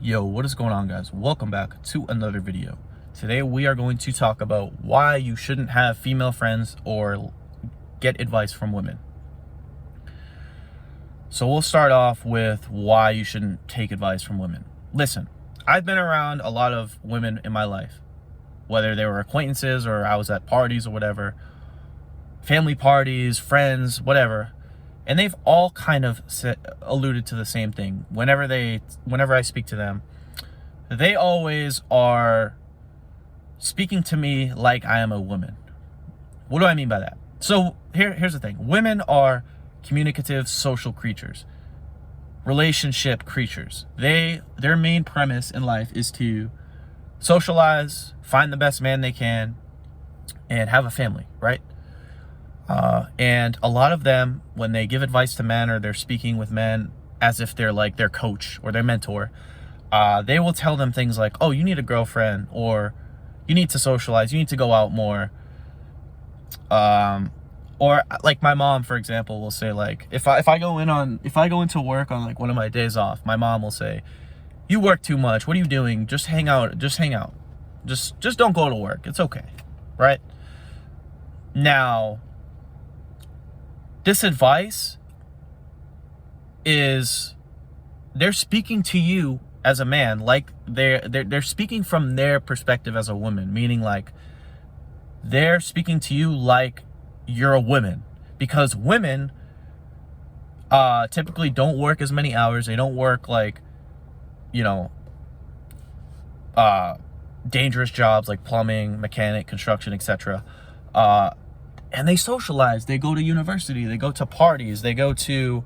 Yo, what is going on, guys? Welcome back to another video. Today we are going to talk about why you shouldn't have female friends or get advice from women. So we'll start off with why you shouldn't take advice from women. Listen, I've been around a lot of women in my life, whether they were acquaintances or I was at parties or whatever, family parties, friends, whatever. And they've all kind of alluded to the same thing. Whenever I speak to them, they always are speaking to me like I am a woman. What do I mean by that? So here's the thing. Women are communicative social creatures, relationship creatures. Their main premise in life is to socialize, find the best man they can, and have a family, right? And a lot of them, when they give advice to men or they're speaking with men as if they're like their coach or their mentor, they will tell them things like, oh, you need a girlfriend, or you need to socialize, you need to go out more. Or like my mom, for example, will say, like, if I go into work on like one of my days off, my mom will say, you work too much. What are you doing? Just hang out. Just don't go to work. It's okay. Right? Now, this advice is, they're speaking to you as a man, like they're speaking from their perspective as a woman, meaning like they're speaking to you like you're a woman, because women typically don't work as many hours. They don't work like, dangerous jobs like plumbing, mechanic, construction, etc. And they socialize. They go to university. They go to parties. They go to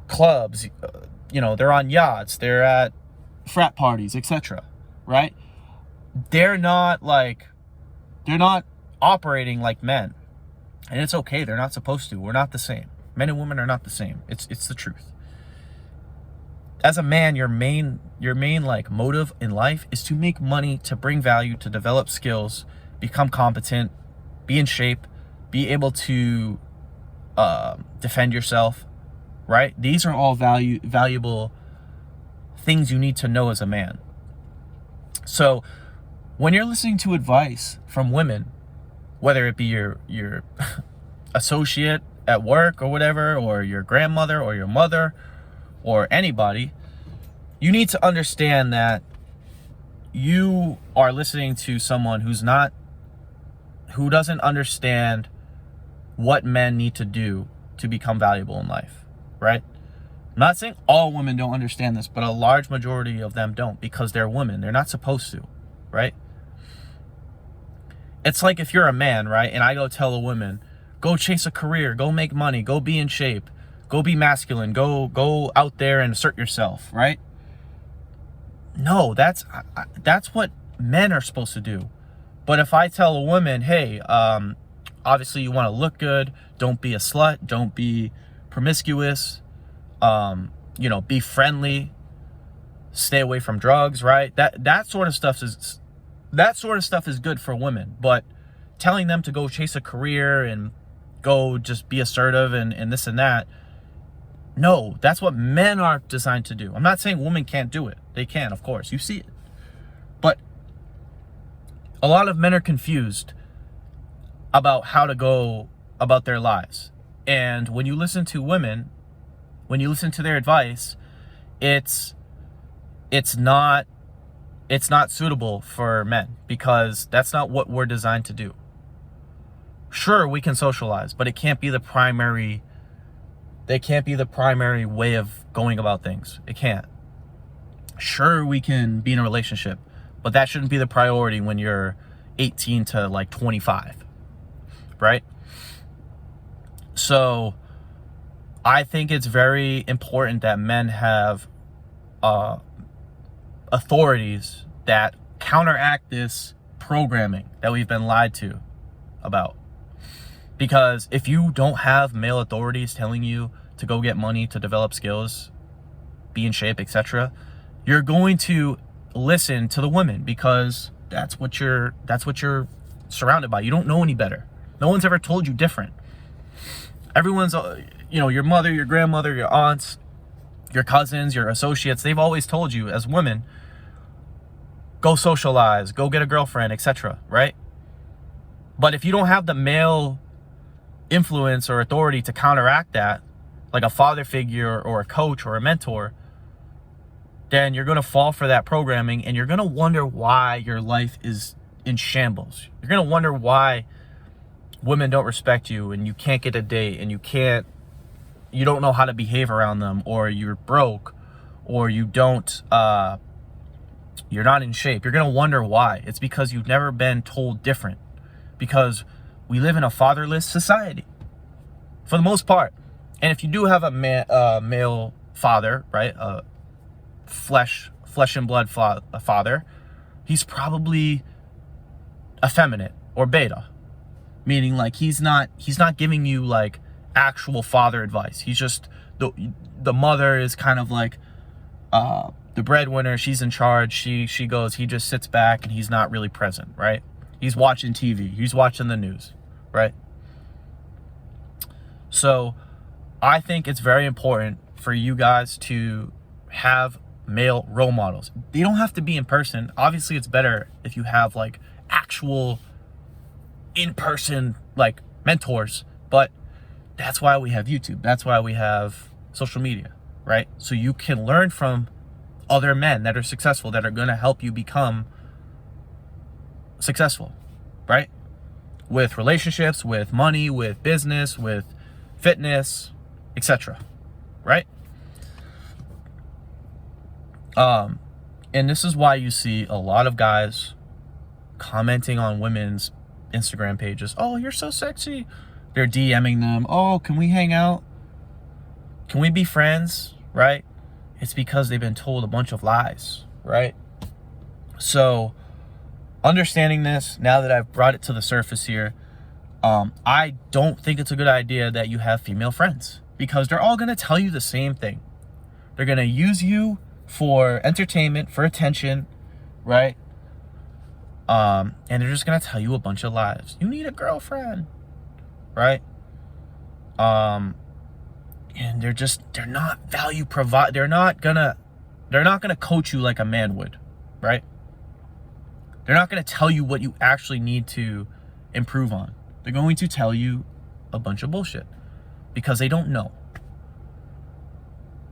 clubs. They're on yachts. They're at frat parties, etc. Right? They're not operating like men, and it's okay. They're not supposed to. We're not the same. Men and women are not the same. It's the truth. As a man, your main like motive in life is to make money, to bring value, to develop skills, become competent, be in shape, be able to defend yourself, right? These are all valuable things you need to know as a man. So when you're listening to advice from women, whether it be your associate at work or whatever, or your grandmother or your mother or anybody, you need to understand that you are listening to someone who doesn't understand what men need to do to become valuable in life, right? I'm not saying all women don't understand this, but a large majority of them don't, because they're women. They're not supposed to, right? It's like if you're a man, right, and I go tell a woman, go chase a career, go make money, go be in shape, go be masculine, go out there and assert yourself, right? No, that's what men are supposed to do. But if I tell a woman, hey, obviously you want to look good, don't be a slut, don't be promiscuous, be friendly, stay away from drugs, right? That sort of stuff is good for women. But telling them to go chase a career and go just be assertive and this and that, no, that's what men are designed to do. I'm not saying women can't do it. They can, of course. You see it. But a lot of men are confused about how to go about their lives. And when you listen to women, when you listen to their advice, it's not suitable for men, because that's not what we're designed to do. Sure, we can socialize, but it can't be the primary way of going about things. It can't. Sure, we can be in a relationship, but that shouldn't be the priority when you're 18 to like 25, right? So I think it's very important that men have authorities that counteract this programming that we've been lied to about. Because if you don't have male authorities telling you to go get money, to develop skills, be in shape, etc., you're going to listen to the women, because that's what you're surrounded by. You don't know any better. No one's ever told you different. Everyone's, your mother, your grandmother, your aunts, your cousins, your associates, they've always told you as women, go socialize, go get a girlfriend, etc., right? But if you don't have the male influence or authority to counteract that, like a father figure or a coach or a mentor, then you're going to fall for that programming, and you're going to wonder why your life is in shambles. You're going to wonder why women don't respect you, and you can't get a date, and you don't know how to behave around them, or you're broke, or you're not in shape. You're going to wonder why. It's because you've never been told different. Because we live in a fatherless society, for the most part. And if you do have a male father, right, a flesh and blood father, he's probably effeminate or beta, meaning like he's not giving you like actual father advice. He's just the mother is kind of like the breadwinner. She's in charge. She goes. He just sits back and he's not really present, right? He's watching TV. He's watching the news, right? So I think it's very important for you guys to have male role models. They don't have to be in person. Obviously, it's better if you have like actual in-person like mentors, but that's why we have YouTube. That's why we have social media, right? So you can learn from other men that are successful, that are going to help you become successful, right? With relationships, with money, with business, with fitness, etc., right? And this is why you see a lot of guys commenting on women's Instagram pages. Oh, you're so sexy. They're DMing them. Oh, can we hang out? Can we be friends? Right? It's because they've been told a bunch of lies, right? So understanding this, now that I've brought it to the surface here, I don't think it's a good idea that you have female friends, because they're all going to tell you the same thing. They're going to use you for entertainment, for attention, right? And they're just going to tell you a bunch of lies. You need a girlfriend, right? And they're not value provide. They're not gonna coach you like a man would, right? They're not gonna tell you what you actually need to improve on. They're going to tell you a bunch of bullshit because they don't know.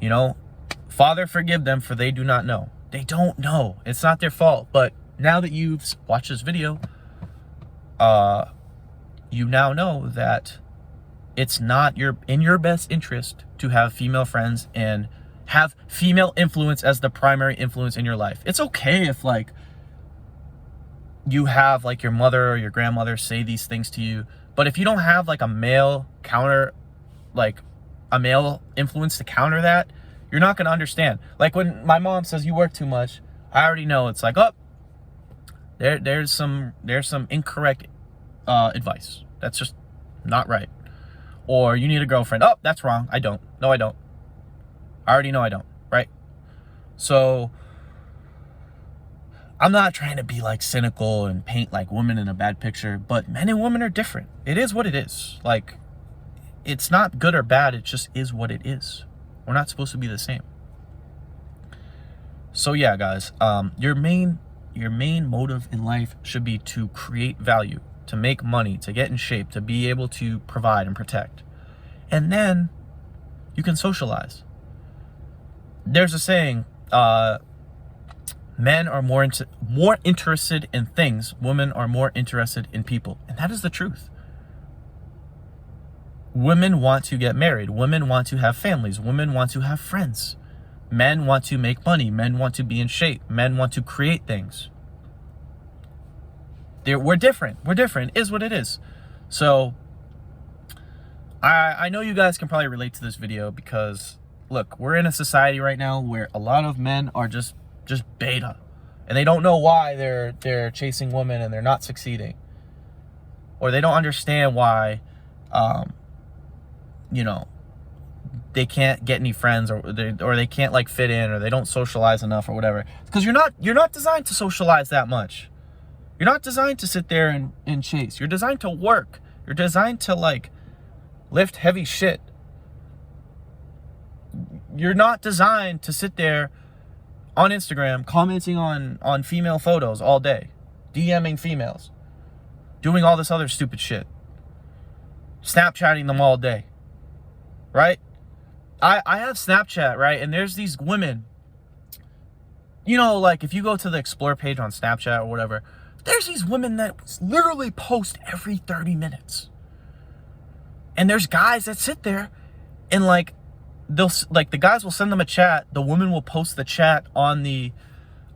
You know, Father, forgive them, for they do not know. They don't know. It's not their fault. But now that you've watched this video, you now know that it's not in your best interest to have female friends and have female influence as the primary influence in your life. It's okay if like you have like your mother or your grandmother say these things to you, but if you don't have like a male influence to counter that, you're not going to understand. Like when my mom says you work too much, I already know it's like, oh, there's some incorrect advice. That's just not right. Or you need a girlfriend. Oh, that's wrong. I don't. No, I don't. I already know I don't, right? So I'm not trying to be like cynical and paint like women in a bad picture, but men and women are different. It is what it is. Like, it's not good or bad. It just is what it is. We're not supposed to be the same. So yeah, guys, your main motive in life should be to create value, to make money, to get in shape, to be able to provide and protect. And then you can socialize. There's a saying, men are more interested in things, women are more interested in people. And that is the truth. Women want to get married. Women want to have families. Women want to have friends. Men want to make money. Men want to be in shape. Men want to create things. We're different. We're different. It is what it is. So I know you guys can probably relate to this video because, look, we're in a society right now where a lot of men are just beta. And they don't know why they're chasing women and they're not succeeding. Or they don't understand why they can't get any friends, or they can't like fit in, or they don't socialize enough, or whatever. Because you're not designed to socialize that much. You're not designed to sit there and chase. You're designed to work. You're designed to like lift heavy shit. You're not designed to sit there on Instagram commenting on female photos all day, DMing females, doing all this other stupid shit, Snapchatting them all day, right? I have Snapchat, right? And there's these women, you know, like if you go to the Explore page on Snapchat or whatever, there's these women that literally post every 30 minutes. And there's guys that sit there and like, the guys will send them a chat. The woman will post the chat on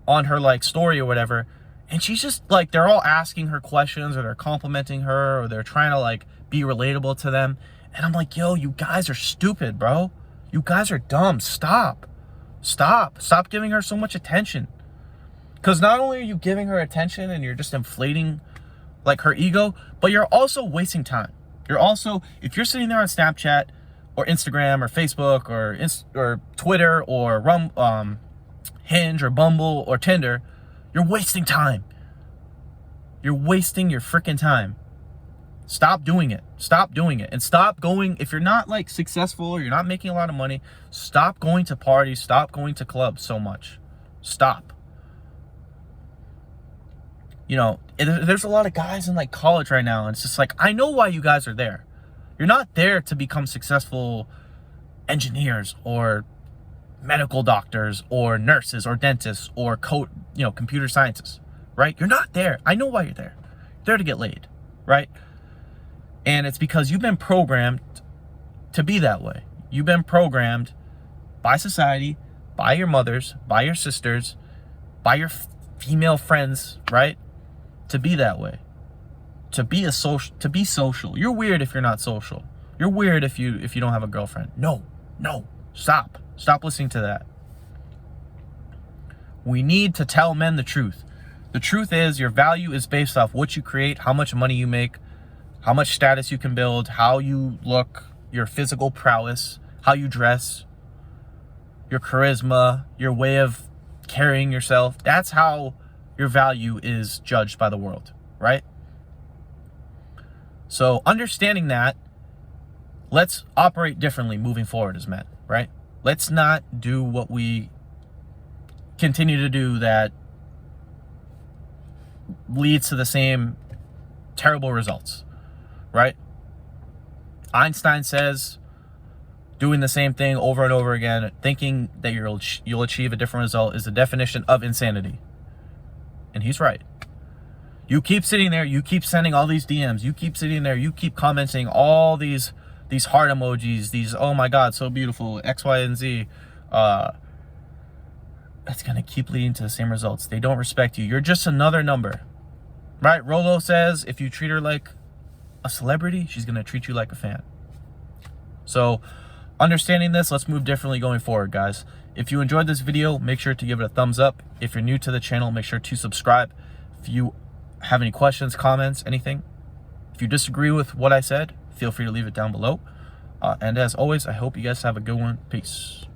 her like story or whatever. And she's just like, they're all asking her questions, or they're complimenting her, or they're trying to like be relatable to them. And I'm like, yo, you guys are stupid, bro. You guys are dumb. Stop giving her so much attention. Because not only are you giving her attention and you're just inflating like her ego, but you're also wasting time. You're also, if you're sitting there on Snapchat or Instagram or Facebook or Twitter or Hinge or Bumble or Tinder, you're wasting time. You're wasting your freaking time. Stop doing it. Stop doing it. And stop going, if you're not like successful or you're not making a lot of money, stop going to parties, stop going to clubs so much. Stop. You know, there's a lot of guys in like college right now, and it's just like, I know why you guys are there. You're not there to become successful engineers or medical doctors or nurses or dentists or computer scientists, right? You're not there. I know why you're there. You're there to get laid, right? And it's because you've been programmed to be that way. You've been programmed by society, by your mothers, by your sisters, by your female friends, right? To be that way. To be social. You're weird if you're not social. You're weird if you don't have a girlfriend. No. Stop listening to that. We need to tell men the truth. The truth is, your value is based off what you create, how much money you make, how much status you can build, how you look, your physical prowess, how you dress, your charisma, your way of carrying yourself. That's how your value is judged by the world, right? So understanding that, let's operate differently moving forward as men, right? Let's not do what we continue to do that leads to the same terrible results, right? Einstein says doing the same thing over and over again, thinking that you'll achieve a different result, is the definition of insanity. And he's right. You keep sitting there, you keep sending all these DMs, you keep sitting there, you keep commenting all these heart emojis, these, oh my God, so beautiful, X, Y, and Z. That's going to keep leading to the same results. They don't respect you. You're just another number, right? Rolo says if you treat her like a celebrity, she's going to treat you like a fan. So understanding this, let's move differently going forward, guys. If you enjoyed this video, make sure to give it a thumbs up. If you're new to the channel, make sure to subscribe. If you have any questions, comments, anything, if you disagree with what I said, feel free to leave it down below. And as always, I hope you guys have a good one. Peace.